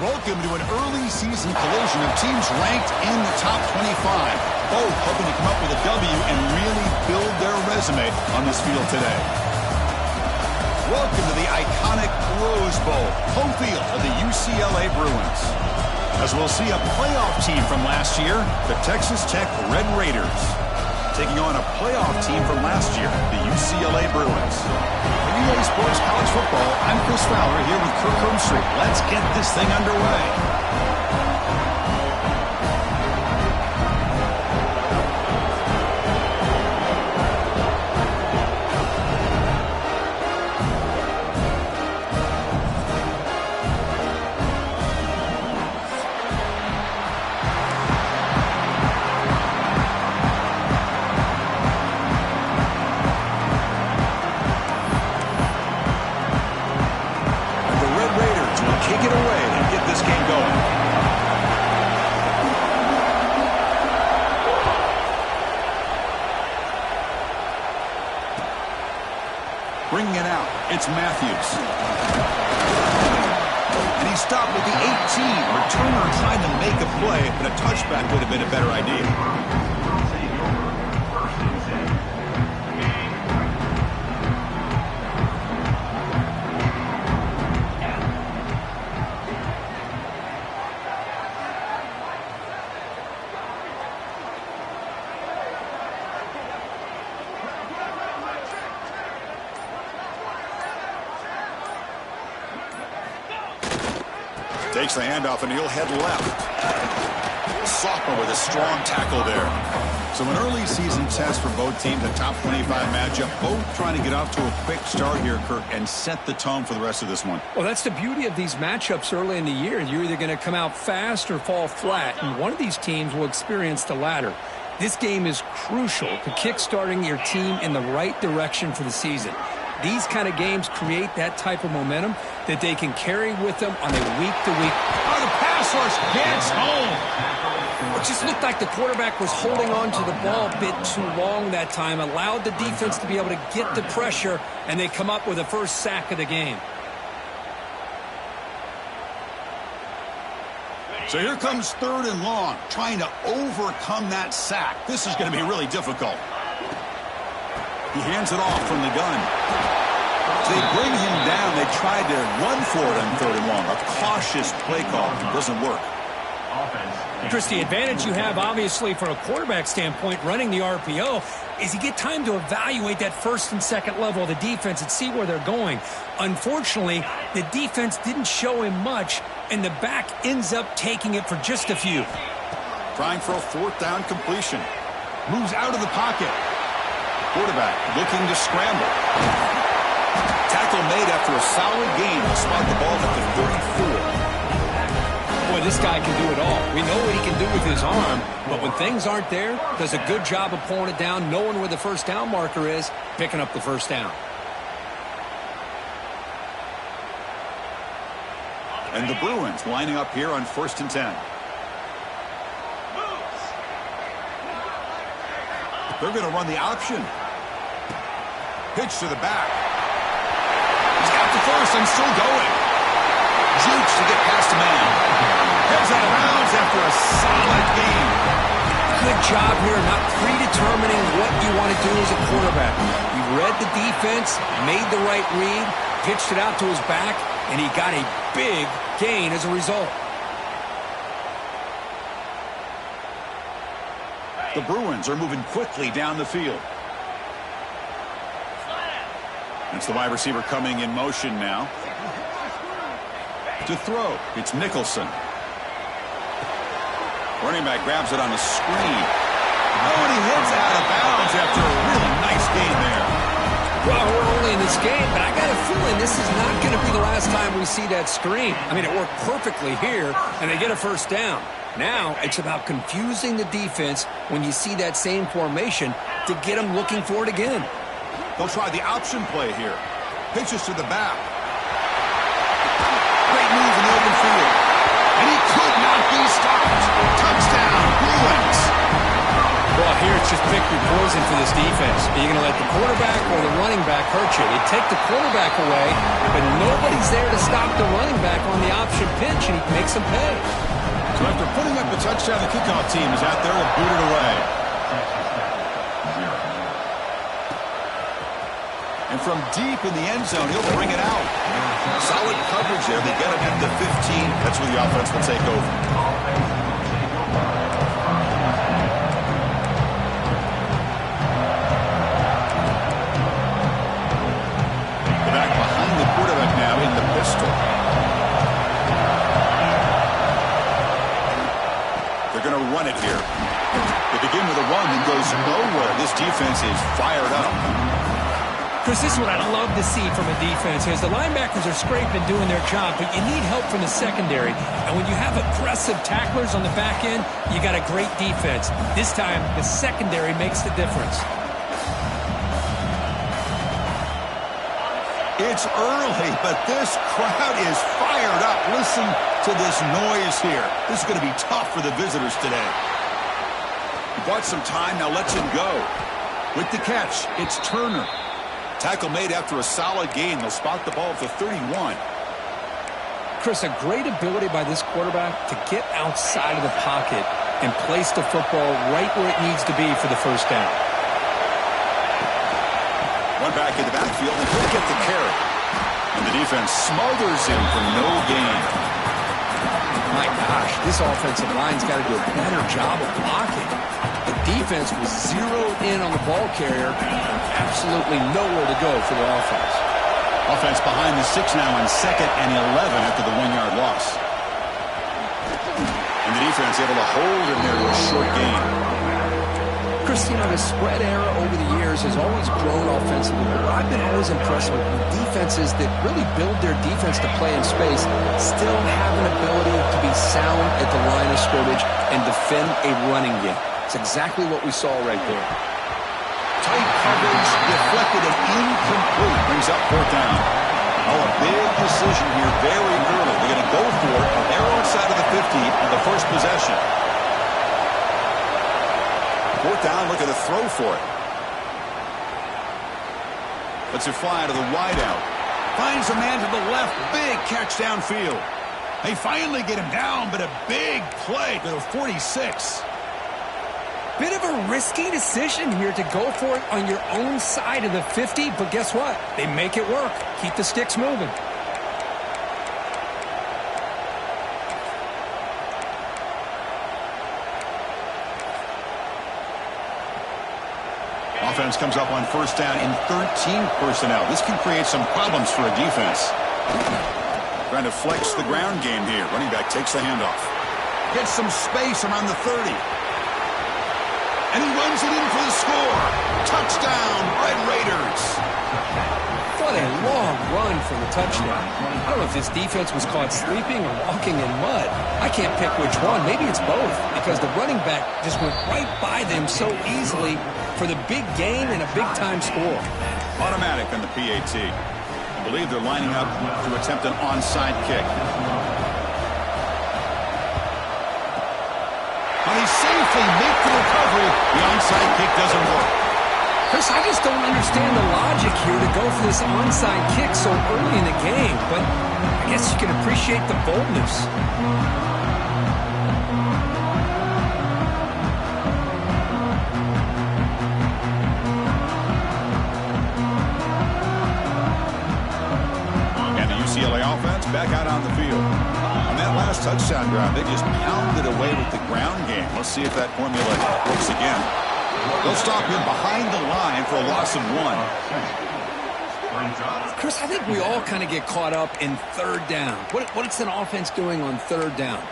Welcome to an early season collision of teams ranked in the top 25. Both hoping to come up with a W and really build their resume on this field today. Welcome to the iconic Rose Bowl, home field of the UCLA Bruins. As we'll see a playoff team from last year, the Texas Tech Red Raiders, taking on a playoff team from last year, the UCLA Bruins. For EA Sports College Football, I'm Chris Fowler here with Kirk Herbstreit. Let's get this thing underway. Bringing it out, it's Matthews. And he stopped with the 18. Returner trying to make a play, but a touchback would have been a better idea. Takes the handoff, and he'll head left. Sophomore with a strong tackle there. So an early season test for both teams, a top 25 matchup. Both trying to get off to a quick start here, Kirk, and set the tone for the rest of this one. Well, that's the beauty of these matchups early in the year. You're either going to come out fast or fall flat, and one of these teams will experience the latter. This game is crucial to kick-starting your team in the right direction for the season. These kind of games create that type of momentum that they can carry with them on a week-to-week. Oh, the pass rush gets home. It just looked like the quarterback was holding on to the ball a bit too long that time, allowed the defense to be able to get the pressure, and they come up with the first sack of the game. So here comes 3rd and long, trying to overcome that sack. This is going to be really difficult. He hands it off from the gun. They bring him down. They tried to run for it on 3rd and long. A cautious play call doesn't work. Chris, the advantage you have, obviously, from a quarterback standpoint, running the RPO, is you get time to evaluate that first and second level of the defense and see where they're going. Unfortunately, the defense didn't show him much, and the back ends up taking it for just a few. Trying for a 4th down completion. Moves out of the pocket. Quarterback looking to scramble. Tackle made after a solid gain. He'll spot the ball at the 34. Boy, this guy can do it all. We know what he can do with his arm, but when things aren't there, does a good job of pulling it down, knowing where the first down marker is, picking up the first down. And the Bruins lining up here on 1st and 10. They're going to run the option. Pitch to the back. He's got the first and still going. Jukes to get past the man. Heads out of bounds after a solid game. Good job here, not predetermining what you want to do as a quarterback. He read the defense, made the right read, pitched it out to his back, and he got a big gain as a result. The Bruins are moving quickly down the field. It's the wide receiver coming in motion now. To throw, it's Nicholson. Running back grabs it on the screen. Oh, and he heads out of bounds after a really nice gain there. Well, we're only in this game, but I got a feeling this is not going to be the last time we see that screen. I mean, it worked perfectly here, and they get a first down. Now it's about confusing the defense when you see that same formation to get them looking for it again. They'll try the option play here. Pitches to the back. Great move in the open field. And he could not be stopped. Touchdown, Bruins. Well, here it's just pick your poison for this defense. Are you going to let the quarterback or the running back hurt you? They take the quarterback away, but nobody's there to stop the running back on the option pitch, and he makes them pay. So after putting up the touchdown, the kickoff team is out there to boot it away. And from deep in the end zone, he'll bring it out. Solid coverage there. They get it at the 15. That's where the offense will take over. Going to run it here. They begin with a run that goes nowhere. This defense is fired up. Chris, this is what I love to see from a defense. As the linebackers are scraping doing their job, but you need help from the secondary. And when you have aggressive tacklers on the back end, you got a great defense. This time, the secondary makes the difference. It's early, but this crowd is fired up. Listen to this noise here. This is going to be tough for the visitors today. He bought some time, now lets him go. With the catch, it's Turner. Tackle made after a solid gain. They'll spot the ball at the 31. Chris, a great ability by this quarterback to get outside of the pocket and place the football right where it needs to be for the first down. One back in the backfield, and he'll get the carry. And the defense smothers him for no gain. My gosh, this offensive line's got to do a better job of blocking. The defense was zeroed in on the ball carrier. Absolutely nowhere to go for the offense. Offense behind the 6 now on 2nd and 11 after the 1-yard loss. And the defense able to hold him there to a short gain. Chris, you know, the spread era over the years has always grown offensively, but I've been always impressed with defenses that really build their defense to play in space, still have an ability to be sound at the line of scrimmage and defend a running game. It's exactly what we saw right there. Tight coverage, deflected and incomplete. Brings up 4th down. Oh, a big decision here very early. They're going to go for it. They're outside of the 50 on the first possession. 4th down, look at the throw for it. Lets it fly to the wideout. Finds a man to the left. Big catch downfield. They finally get him down, but a big play to the 46. Bit of a risky decision here to go for it on your own side of the 50, but guess what? They make it work. Keep the sticks moving. Offense comes up on 1st down in 13 personnel. This can create some problems for a defense. Trying to flex the ground game here. Running back takes the handoff. Gets some space around the 30. And he runs it in for the score. Touchdown, Red Raiders. What a long run for the touchdown. I don't know if this defense was caught sleeping or walking in mud. I can't pick which one. Maybe it's both, because the running back just went right by them so easily for the big gain and a big-time score. Automatic on the PAT. I believe they're lining up to attempt an onside kick. And he safely makes the recovery. The onside kick doesn't work. Chris, I just don't understand the logic here to go for this onside kick so early in the game, but I guess you can appreciate the boldness. And the UCLA offense back out on the field. On that last touchdown drive, they just pounded away with the ground game. Let's see if that formula works again. They'll stop him behind the line for a loss of 1. Chris, I think we all kind of get caught up in 3rd down. What's an offense doing on 3rd down?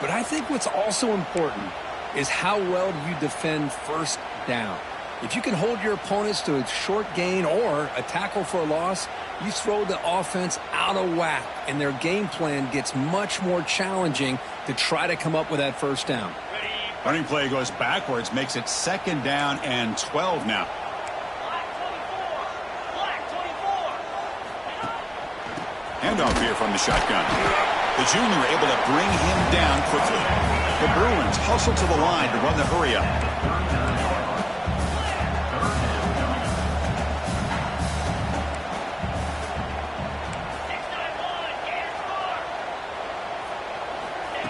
But I think what's also important is how well do you defend 1st down. If you can hold your opponents to a short gain or a tackle for a loss, you throw the offense out of whack, and their game plan gets much more challenging to try to come up with that 1st down. Running play goes backwards, makes it 2nd down and 12 now. Handoff here from the shotgun. The junior able to bring him down quickly. The Bruins hustle to the line to run the hurry up.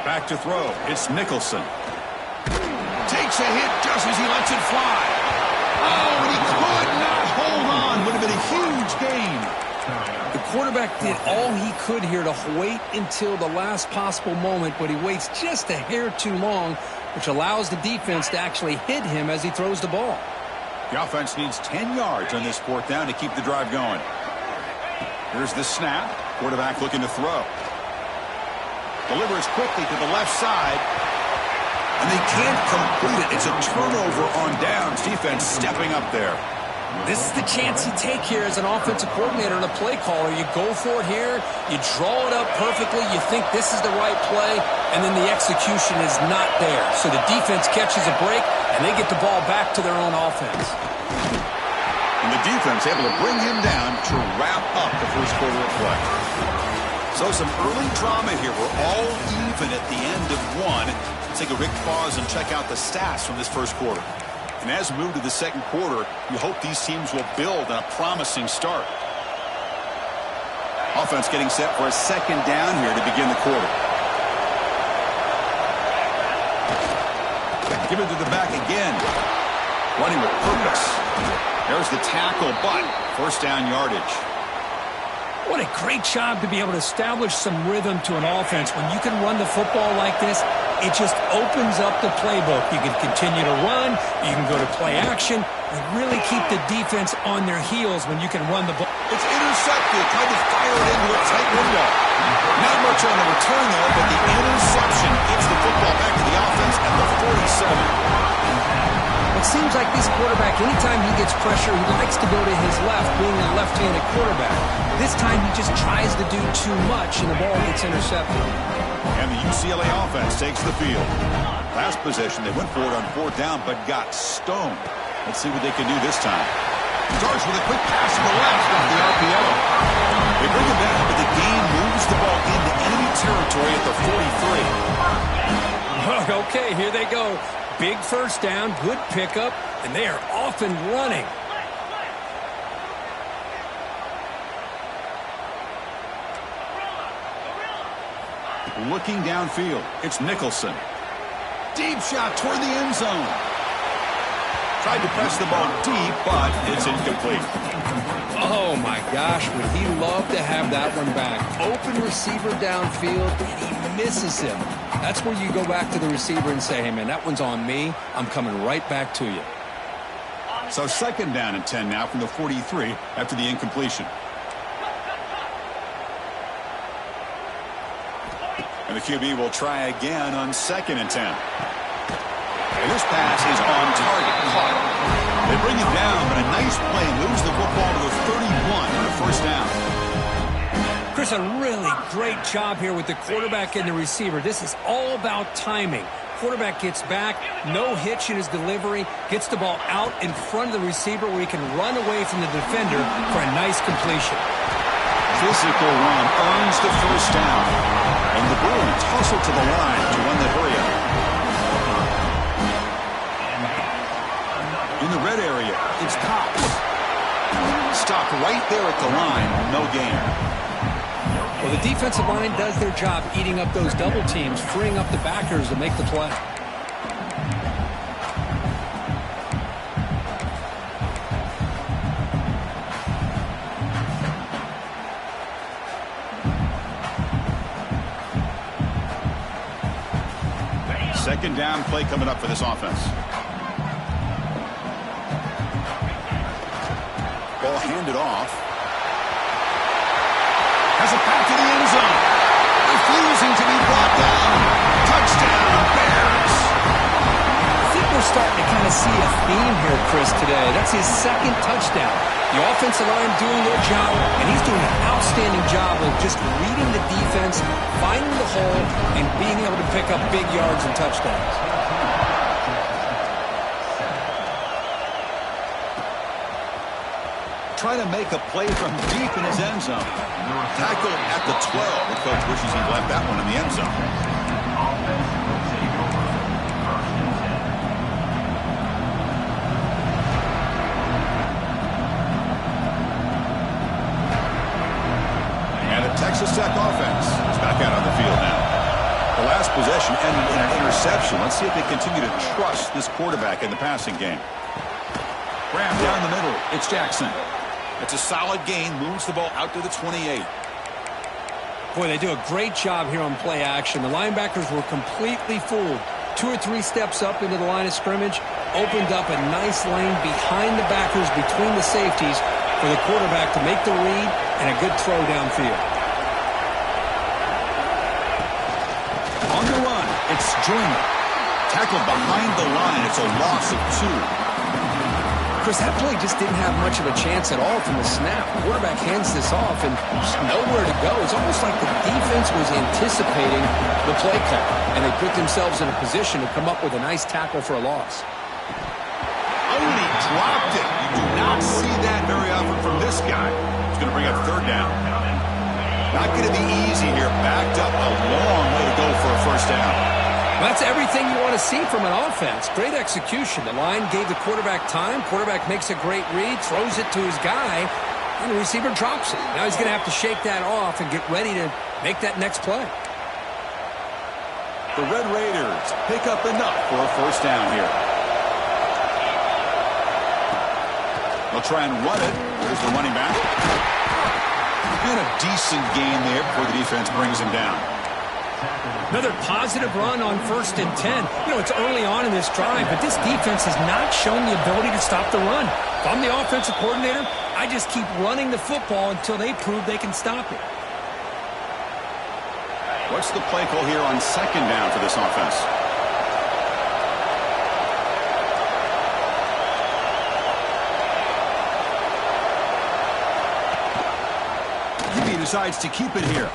Back to throw. It's Nicholson. Takes a hit just as he lets it fly. Oh, and he could not hold on. Would have been a huge gain. The quarterback did all he could here to wait until the last possible moment, but he waits just a hair too long, which allows the defense to actually hit him as he throws the ball. The offense needs 10 yards on this fourth down to keep the drive going. Here's the snap. Quarterback looking to throw. Delivers quickly to the left side. And they can't complete it. It's a turnover on downs. Defense stepping up there. This is the chance you take here as an offensive coordinator and a play caller. You go for it here. You draw it up perfectly. You think this is the right play, and then the execution is not there. So the defense catches a break, and they get the ball back to their own offense. And the defense able to bring him down to wrap up the first quarter of play. So some early drama here. We're all even at the end of one. Let's take a quick pause and check out the stats from this first quarter. And as we move to the second quarter, you hope these teams will build on a promising start. Offense getting set for a second down here to begin the quarter. Give it to the back again. Running with purpose. There's the tackle, but first down yardage. What a great job to be able to establish some rhythm to an offense. When you can run the football like this, it just opens up the playbook. You can continue to run. You can go to play action. You really keep the defense on their heels when you can run the ball. It's intercepted. Tried to fire it into a tight window. Not much on the return there, but the interception gets the football back to the offense at the 47. It seems like this quarterback, anytime he gets pressure, he likes to go to his left, being a left-handed quarterback. This time he just tries to do too much, and the ball gets intercepted. And the UCLA offense takes the field. Last possession, they went for it on fourth down, but got stoned. Let's see what they can do this time. Starts with a quick pass to the left off the RPO. They bring it back, but the game moves the ball into enemy territory at the 43. Okay, here they go. Big first down, good pickup, and they are off and running. Looking downfield, it's Nicholson. Deep shot toward the end zone. Tried to press the ball deep, but it's incomplete. Oh, my gosh, would he love to have that one back. Open receiver downfield, and he misses him. That's where you go back to the receiver and say, hey, man, that one's on me. I'm coming right back to you. So second down and 10 now from the 43 after the incompletion. And the QB will try again on second and 10. And this pass is on target. Caught. They bring it down, but a nice play moves the football to the 31 on a first down. Chris, a really great job here with the quarterback and the receiver. This is all about timing. Quarterback gets back, no hitch in his delivery, gets the ball out in front of the receiver where he can run away from the defender for a nice completion. Physical run earns the first down. And the Bruins hustle to the line to run the hurry up. In the red area, it's Cox. Stopped right there at the line, no gain. Well, the defensive line does their job eating up those double teams, freeing up the backers to make the play. Second down play coming up for this offense. Ball handed off. Has it back to the end zone. Refusing to be brought down. Touchdown, Bears. I think we're starting to kind of see a theme here, Chris, today. That's his second touchdown. The offensive line doing their job, and he's doing an outstanding job of just reading the defense, finding the hole, and being able to pick up big yards and touchdowns. trying to make a play from deep in his end zone. Tackled at the 12. The coach wishes he'd left that one in the end zone. And the Texas Tech offense is back out on the field now. The last possession ended in an interception. Let's see if they continue to trust this quarterback in the passing game. Graham down the middle. It's Jackson. It's a solid gain. Moves the ball out to the 28. Boy, they do a great job here on play action. The linebackers were completely fooled. 2 or 3 steps up into the line of scrimmage, opened up a nice lane behind the backers, between the safeties, for the quarterback to make the read and a good throw downfield. On the run, it's Joyner. Tackled behind the line. It's a loss of 2. Chris, that play just didn't have much of a chance at all from the snap. The quarterback hands this off and just nowhere to go. It's almost like the defense was anticipating the play call, and they put themselves in a position to come up with a nice tackle for a loss. Oh, he dropped it. You do not see that very often from this guy. He's going to bring up 3rd down. Not going to be easy here. Backed up a long way to go for a 1st down. That's everything you want to see from an offense. Great execution. The line gave the quarterback time. Quarterback makes a great read, throws it to his guy, and the receiver drops it. Now he's going to have to shake that off and get ready to make that next play. The Red Raiders pick up enough for a 1st down here. They'll try and run it. There's the running back. And a decent gain there before the defense brings him down. Another positive run on 1st and 10. You know, it's early on in this drive, but this defense has not shown the ability to stop the run. If I'm the offensive coordinator, I just keep running the football until they prove they can stop it. What's the play call here on 2nd down for this offense? He decides to keep it here.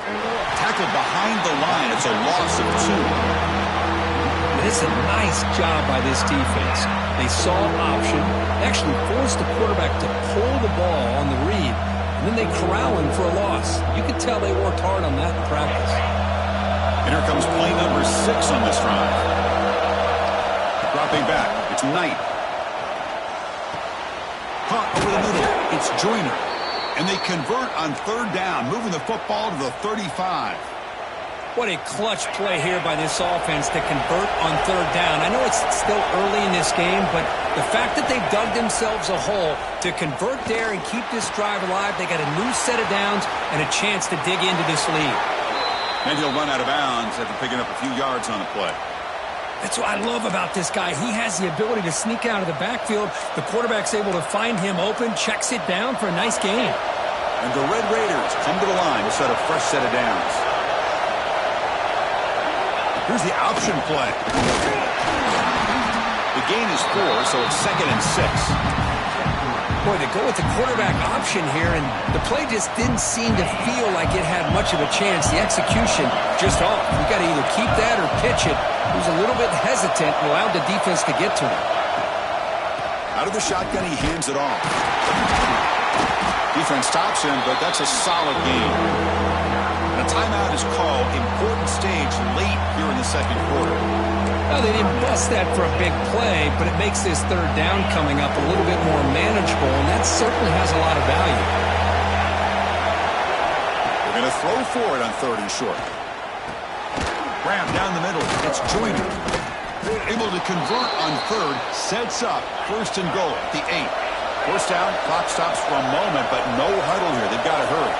Tackled behind the line. It's a loss of 2. This is a nice job by this defense. They saw option, actually forced the quarterback to pull the ball on the read, and then they corral him for a loss. You could tell they worked hard on that in practice. And here comes play number 6 on this drive. Dropping back. It's Knight. Caught over the middle. It's Joyner. And they convert on 3rd down, moving the football to the 35. What a clutch play here by this offense to convert on 3rd down. I know it's still early in this game, but the fact that they've dug themselves a hole to convert there and keep this drive alive, they got a new set of downs and a chance to dig into this lead. And he'll run out of bounds after picking up a few yards on the play. That's what I love about this guy. He has the ability to sneak out of the backfield. The quarterback's able to find him open, checks it down for a nice gain. And the Red Raiders come to the line to set a fresh set of downs. Here's the option play. The gain is 4, so it's 2nd and 6. Boy, they go with the quarterback option here, and the play just didn't seem to feel like it had much of a chance. The execution just off. You got to either keep that or pitch it. He was a little bit hesitant and allowed the defense to get to him. Out of the shotgun, he hands it off. Defense stops him, but that's a solid game. And a timeout is called. Important stage late here in the 2nd quarter. Well, they didn't bust that for a big play, but it makes this 3rd down coming up a little bit more manageable, and that certainly has a lot of value. They're going to throw for it on 3rd and short. Graham down the middle. It's Joyner. Able to convert on 3rd. Sets up 1st and goal at the 8. 1st down. Clock stops for a moment, but no huddle here. They've got to hurry.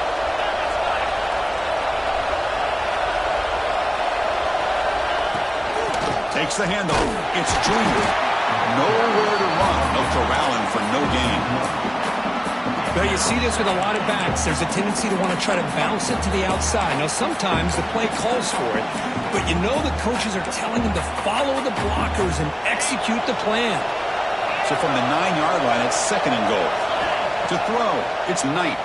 Takes the handoff. It's Joyner. Nowhere to run. No corralling for no gain. Well, you see this with a lot of backs. There's a tendency to want to try to bounce it to the outside. Now, sometimes the play calls for it, but you know the coaches are telling them to follow the blockers and execute the plan. So from the 9-yard line, it's 2nd and goal. To throw, it's Knight.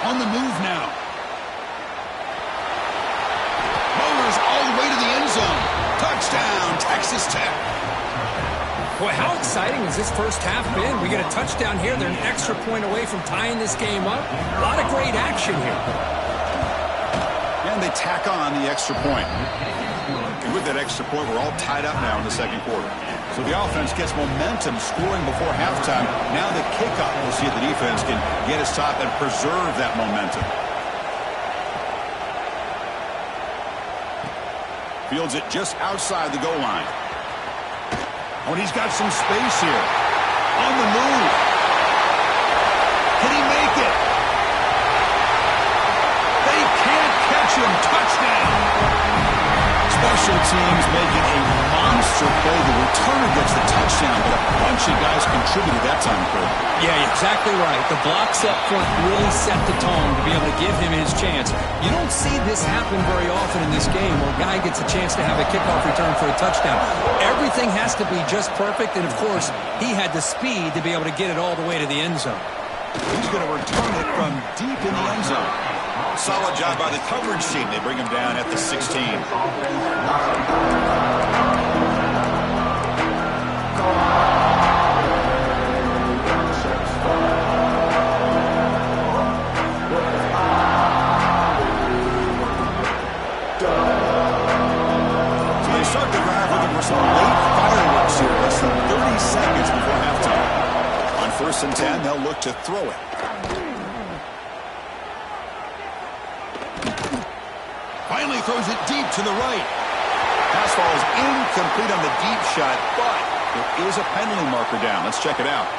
On the move now. Mowers all the way to the end zone. Touchdown, Texas Tech. Boy, how exciting has this first half been? We get a touchdown here. They're an extra point away from tying this game up. A lot of great action here. And they tack on the extra point. And with that extra point, we're all tied up now in the second quarter. So the offense gets momentum scoring before halftime. Now the kickoff. We'll see if the defense can get a stop and preserve that momentum. Fields it just outside the goal line. Oh, and he's got some space here. On the move. Can he make it? They can't catch him. Touchdown. Special teams making a monster play. The returner gets the touchdown, but a bunch of guys contributed that time, Kurt. Yeah, exactly right. The blocks up front really set the tone to be able to give him his chance. You don't see this happen very often in this game where a guy gets a chance to have a kickoff return for a touchdown. Everything has to be just perfect, and of course, he had the speed to be able to get it all the way to the end zone. He's going to return it from deep in the end zone. Solid job by the coverage team. They bring him down at the 16. So they start the drive with some late fireworks here. Less than 30 seconds before halftime. On 1st and 10, they'll look to throw it. Finally throws it deep to the right. Pass ball is incomplete on the deep shot, but there is a penalty marker down. Let's check it out.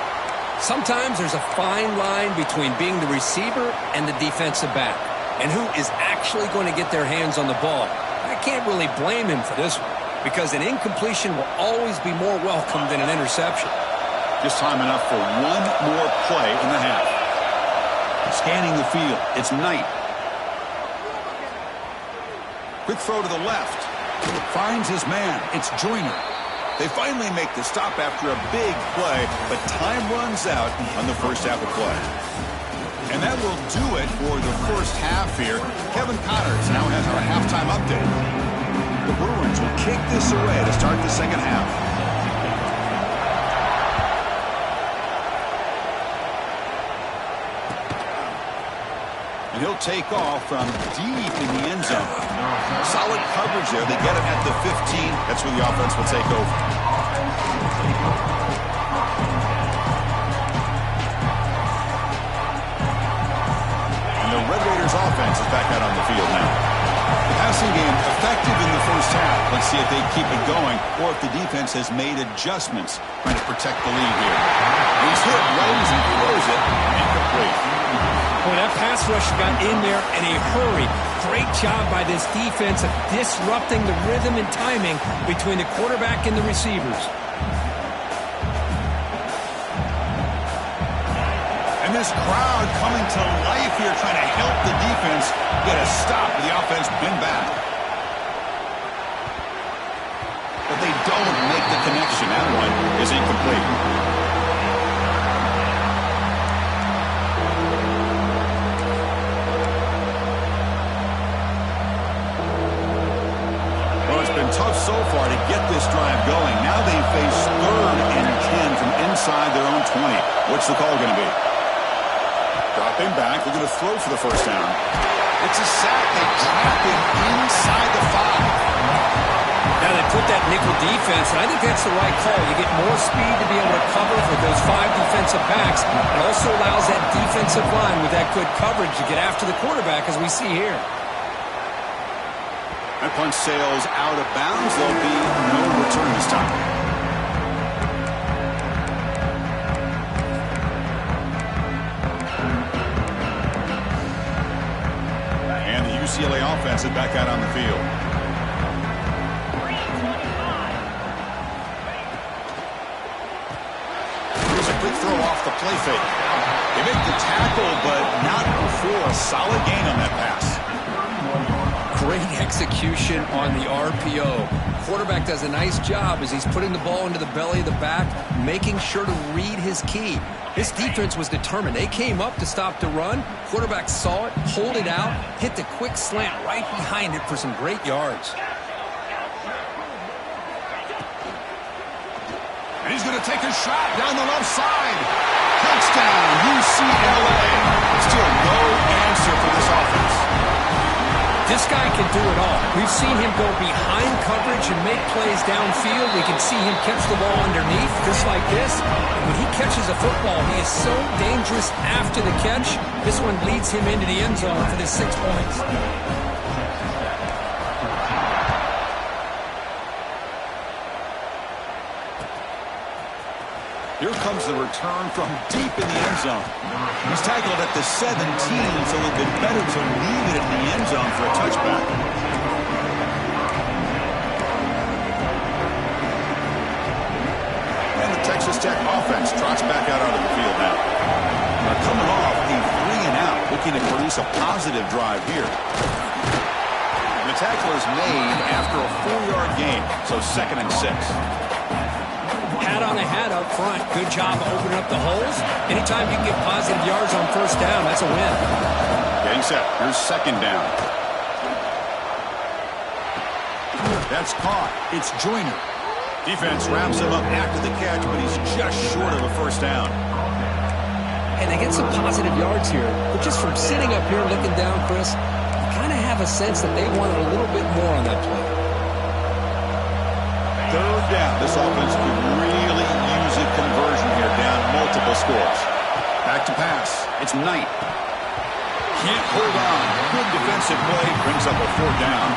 Sometimes there's a fine line between being the receiver and the defensive back, and who is actually going to get their hands on the ball. I can't really blame him for this one, because an incompletion will always be more welcome than an interception. Just time enough for one more play in the half. Scanning the field. It's Knight. Quick throw to the left. Finds his man. It's Joyner. They finally make the stop after a big play, but time runs out on the first half of play. And that will do it for the first half here. Kevin Connors now has our halftime update. The Bruins will kick this away to start the second half. And he'll take off from deep in the end zone. Solid coverage there. They get it at the 15. That's where the offense will take over. And the Red Raiders offense is back out on the field now. The passing game effective in the first half. Let's see if they keep it going or if the defense has made adjustments trying to protect the lead here. He's hit, rolls, and throws it. Incomplete. Boy, that pass rush got in there in a hurry. Great job by this defense of disrupting the rhythm and timing between the quarterback and the receivers. And this crowd coming to life here, trying to help the defense get a stop with the offense win back. But they don't make the connection. That one is incomplete. Tough so far to get this drive going. Now they face 3rd and 10 from inside their own 20. What's the call going to be? Dropping back. They're going to throw for the first down. It's a sack. They trap him inside the 5. Now they put that nickel defense, and I think that's the right call. You get more speed to be able to cover for those 5 defensive backs. It also allows that defensive line with that good coverage to get after the quarterback, as we see here. That punt sails out of bounds. There'll be no return this time. And the UCLA offense is back out on the field. Here's a quick throw off the play fake. They make the tackle, but not before a solid gain on that pass. Great execution on the RPO. Quarterback does a nice job as he's putting the ball into the belly of the back, making sure to read his key. This defense was determined. They came up to stop the run. Quarterback saw it, pulled it out, hit the quick slant right behind it for some great yards. And he's going to take a shot down the left side. Touchdown, UCLA. Still no answer for this offense. This guy can do it all. We've seen him go behind coverage and make plays downfield. We can see him catch the ball underneath, just like this. And when he catches a football, he is so dangerous after the catch. This one leads him into the end zone for the 6 points. Here comes the return from deep in the end zone. He's tackled at the 17, so it would have been better to leave it in the end zone for a touchback. And the Texas Tech offense trots back out onto the field now. They're coming off a 3-and-out, looking to produce a positive drive here. The tackle is made after a 4-yard gain, so 2nd and 6. Hat on a hat up front. Good job of opening up the holes. Anytime you can get positive yards on first down, that's a win. Getting set. Here's 2nd down. That's caught. It's Joyner. Defense wraps him up after the catch, but he's just short of a first down. And they get some positive yards here. But just from sitting up here looking down, Chris, you kind of have a sense that they wanted a little bit more on that play. 3rd down. This offense could really use a conversion here, down multiple scores. Back to pass. It's Knight. Can't hold on. Good defensive play. Brings up a 4th down.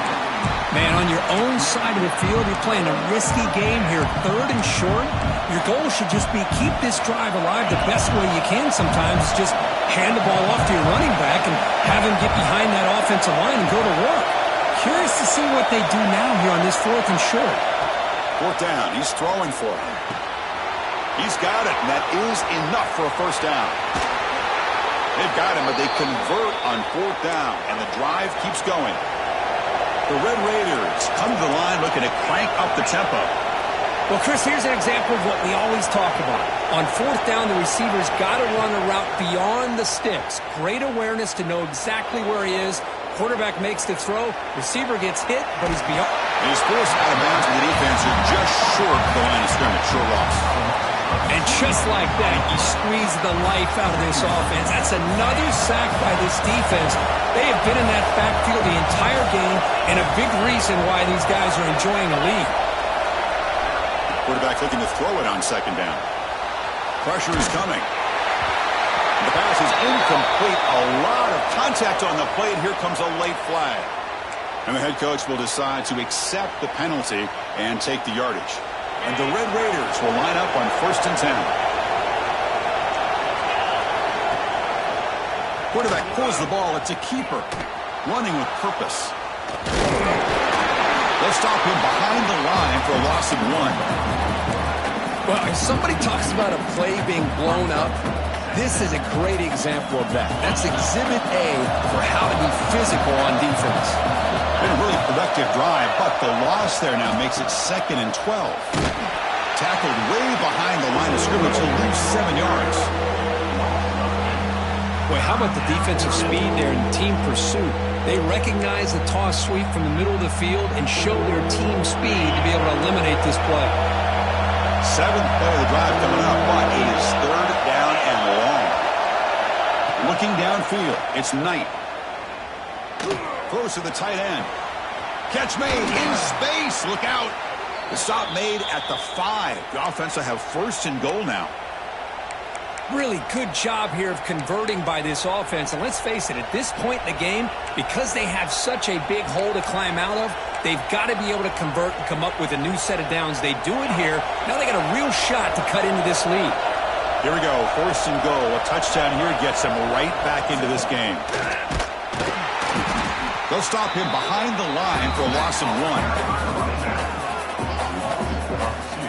Man, on your own side of the field, you're playing a risky game here. 3rd and short. Your goal should just be keep this drive alive the best way you can sometimes. Just hand the ball off to your running back and have him get behind that offensive line and go to work. Curious to see what they do now here on this 4th and short. 4th down. He's throwing for it. He's got it, and that is enough for a first down. They've got him, but they convert on 4th down, and the drive keeps going. The Red Raiders come to the line looking to crank up the tempo. Well, Chris, here's an example of what we always talk about. On 4th down, the receiver's got to run a route beyond the sticks. Great awareness to know exactly where he is. Quarterback makes the throw. Receiver gets hit, but he's beyond. He's forced out of bounds with the defense who just short of the line of scrimmage. Short loss. And just like that, you squeeze the life out of this offense. That's another sack by this defense. They have been in that backfield the entire game, and a big reason why these guys are enjoying a lead. Quarterback looking to throw it on 2nd down. Pressure is coming. The pass is incomplete. A lot of contact on the play, and here comes a late flag. And the head coach will decide to accept the penalty and take the yardage. And the Red Raiders will line up on 1st and 10. Quarterback pulls the ball. It's a keeper. Running with purpose. They'll stop him behind the line for a loss of 1. Well, if somebody talks about a play being blown up, this is a great example of that. That's Exhibit A for how to be physical on defense. Been a really productive drive, but the loss there now makes it 2nd and 12. Tackled way behind the line of scrimmage. He'll lose 7 yards. Boy, how about the defensive speed there and team pursuit? They recognize the toss sweep from the middle of the field and show their team speed to be able to eliminate this play. 7th play of the drive coming up, but it is 3rd down and long. Looking downfield, it's Knight. Throws to the tight end. Catch made in space. Look out. The stop made at the 5. The offense will have 1st and goal now. Really good job here of converting by this offense. And let's face it, at this point in the game, because they have such a big hole to climb out of, they've got to be able to convert and come up with a new set of downs. They do it here. Now they got a real shot to cut into this lead. Here we go. 1st and goal. A touchdown here gets them right back into this game. They'll stop him behind the line for a loss of 1.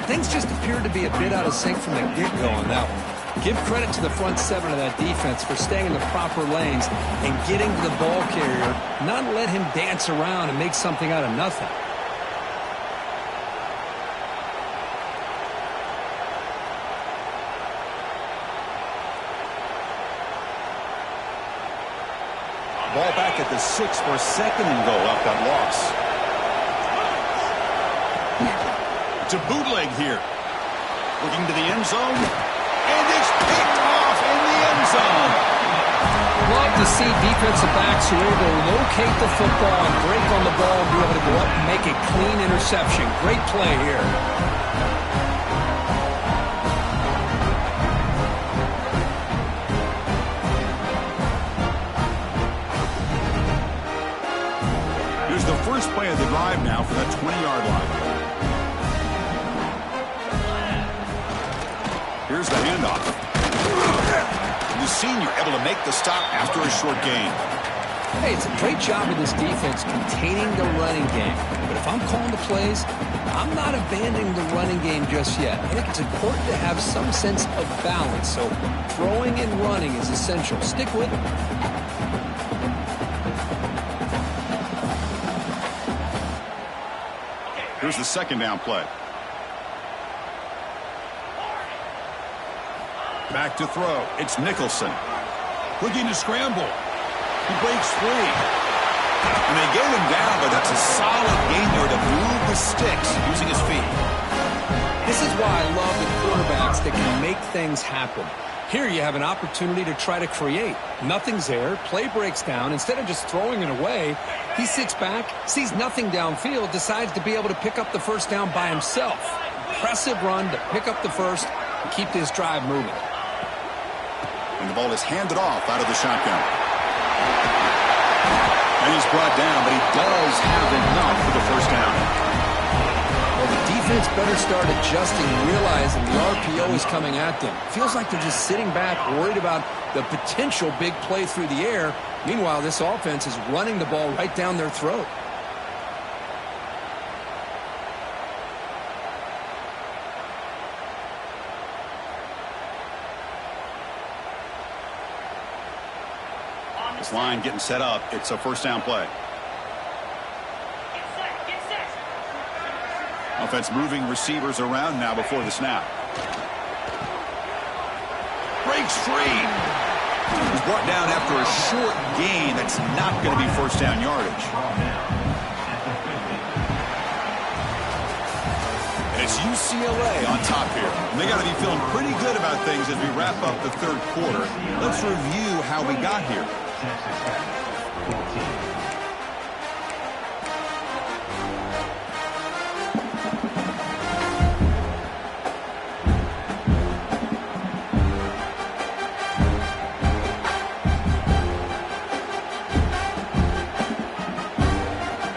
Things just appeared to be a bit out of sync from the get-go on that one. Give credit to the front 7 of that defense for staying in the proper lanes and getting to the ball carrier, not let him dance around and make something out of nothing. Ball back at the 6 for 2nd and goal off that loss. To bootleg here. Looking to the end zone. And it's picked off in the end zone. Love to see defensive backs who are able to locate the football and break on the ball and be able to go up and make a clean interception. Great play here. Here's the first play of the drive now for the 20-yard line. Here's the handoff. The senior able to make the stop after a short gain. Hey, it's a great job of this defense containing the running game. But if I'm calling the plays, I'm not abandoning the running game just yet. I think it's important to have some sense of balance. So throwing and running is essential. Stick with it. Here's the second down play. Back to throw. It's Nicholson. Looking to scramble. He breaks free. And they get him down, but that's a solid gain there to move the sticks using his feet. This is why I love the quarterbacks that can make things happen. Here you have an opportunity to try to create. Nothing's there. Play breaks down. Instead of just throwing it away, he sits back, sees nothing downfield, decides to be able to pick up the first down by himself. Impressive run to pick up the first and keep this drive moving. And the ball is handed off out of the shotgun. And he's brought down, but he does have enough for the first down. Well, the defense better start adjusting and realizing the RPO is coming at them. Feels like they're just sitting back, worried about the potential big play through the air. Meanwhile, this offense is running the ball right down their throat. This line getting set up. It's a first down play. Offense moving receivers around now before the snap. Breaks free. He's brought down after a short gain. That's not going to be first down yardage. And it's UCLA on top here. And they got to be feeling pretty good about things as we wrap up the third quarter. Let's review how we got here.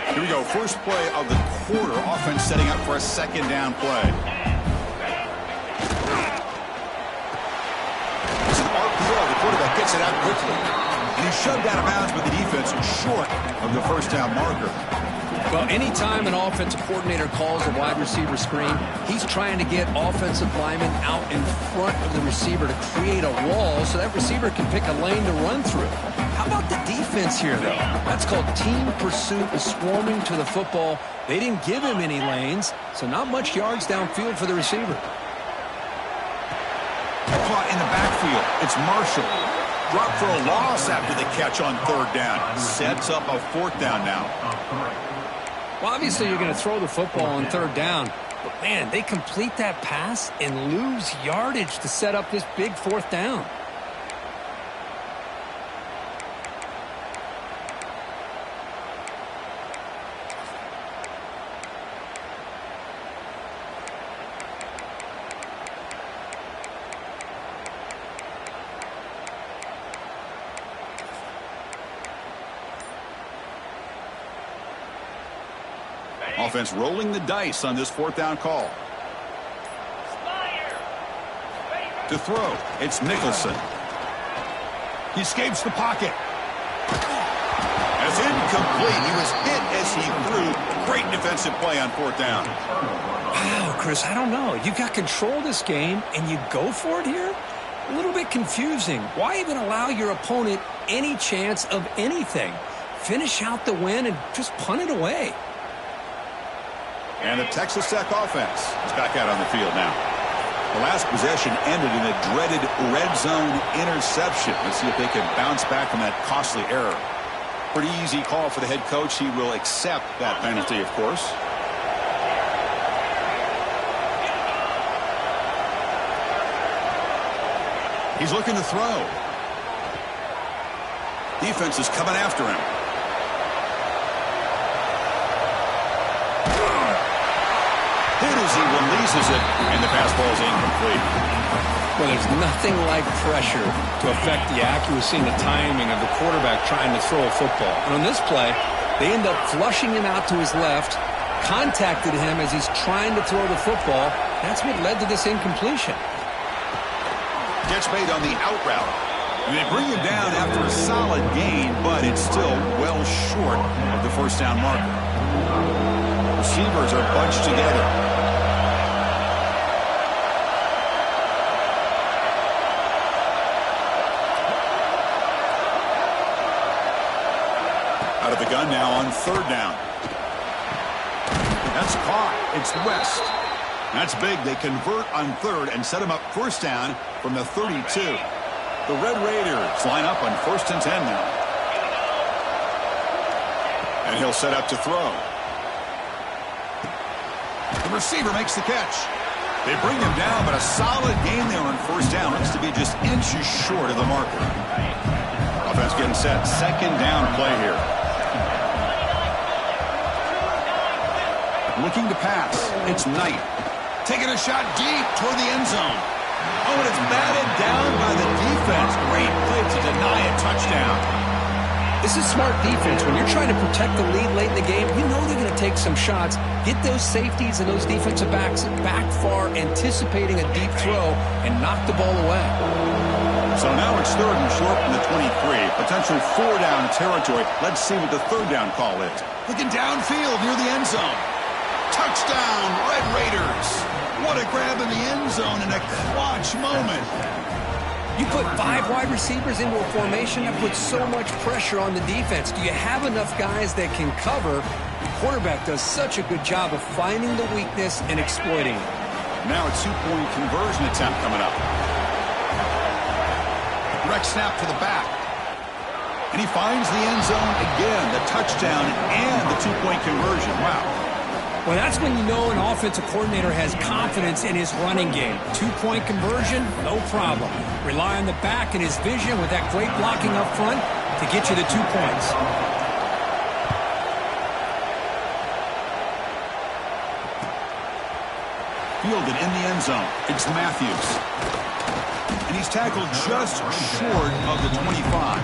Here we go. First play of the quarter. Offense setting up for a second down play. It's an RPO. The quarterback gets it out quickly. And he's shoved out of bounds with the defense short of the first down marker. Well, anytime an offensive coordinator calls a wide receiver screen, he's trying to get offensive linemen out in front of the receiver to create a wall so that receiver can pick a lane to run through. How about the defense here, though? That's called team pursuit, swarming to the football. They didn't give him any lanes, so not much yards downfield for the receiver. Caught in the backfield. It's Marshall. Dropped for a loss after the catch on third down. Sets up a fourth down now. Well, obviously you're going to throw the football on third down. But, man, they complete that pass and lose yardage to set up this big fourth down. Offense rolling the dice on this fourth down call. To throw, it's Nicholson. He escapes the pocket. As incomplete, he was hit as he threw. Great defensive play on fourth down. Wow, Chris, I don't know. You got control of this game, and you go for it here? A little bit confusing. Why even allow your opponent any chance of anything? Finish out the win and just punt it away. And the Texas Tech offense is back out on the field now. The last possession ended in a dreaded red zone interception. Let's see if they can bounce back from that costly error. Pretty easy call for the head coach. He will accept that penalty, of course. He's looking to throw. Defense is coming after him. Hit as he releases it, and the pass ball is incomplete. Well, there's nothing like pressure to affect the accuracy and the timing of the quarterback trying to throw a football. And on this play, they end up flushing him out to his left, contacted him as he's trying to throw the football. That's what led to this incompletion. Gets made on the out route. And they bring him down after a solid gain, but it's still well short of the first down marker. Receivers are bunched together. Out of the gun now on third down. That's caught. It's West. That's big. They convert on third and set him up first down from the 32. The Red Raiders line up on 1st and 10 now. And he'll set up to throw. The receiver makes the catch. They bring him down, but a solid gain there on first down. Looks to be just inches short of the marker. Offense getting set. Second down play here. Looking to pass. It's Knight. Taking a shot deep toward the end zone. Oh, and it's batted down by the defense. Great play to deny a touchdown. This is smart defense. When you're trying to protect the lead late in the game, you know they're going to take some shots. Get those safeties and those defensive backs back far, anticipating a deep throw, and knock the ball away. So now it's third and short from the 23. Potentially 4-down territory. Let's see what the third down call is. Looking downfield near the end zone. Touchdown, Red Raiders. What a grab in the end zone in a clutch moment. You put 5 wide receivers into a formation, that puts so much pressure on the defense. Do you have enough guys that can cover? The quarterback does such a good job of finding the weakness and exploiting it. Now a 2-point conversion attempt coming up. Direct snap to the back. And he finds the end zone again, the touchdown and the 2-point conversion. Wow. Well, that's when you know an offensive coordinator has confidence in his running game. 2-point conversion, no problem. Rely on the back and his vision with that great blocking up front to get you the 2 points. Fielded in the end zone. It's Matthews. And he's tackled just short of the 25.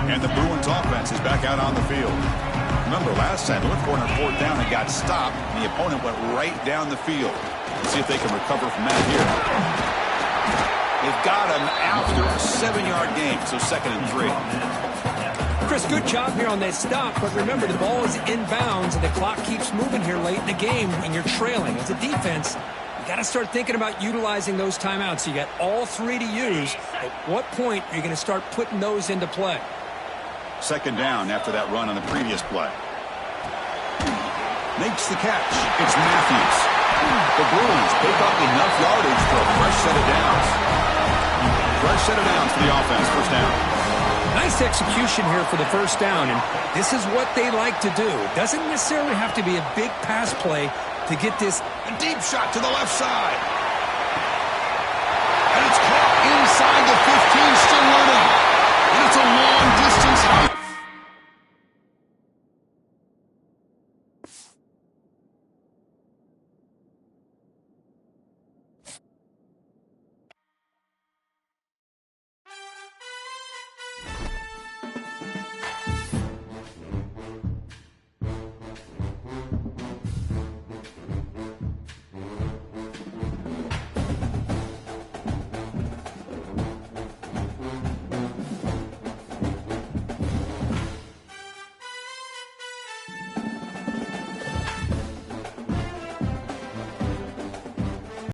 And the Bruins offense is back out on the field. Remember last time, they looked for it on 4th down and got stopped, and the opponent went right down the field. Let's see if they can recover from that here. They've got him after a 7-yard gain, so 2nd and 3. Chris, good job here on that stop, but remember the ball is inbounds and the clock keeps moving here late in the game and you're trailing. As a defense, you got to start thinking about utilizing those timeouts. You got all 3 to use. At what point are you going to start putting those into play? 2nd down after that run on the previous play. Makes the catch. It's Matthews. The Bruins pick up enough yardage for a fresh set of downs. Fresh set of downs for the offense. First down. Nice execution here for the first down, and this is what they like to do. It doesn't necessarily have to be a big pass play to get this. A deep shot to the left side.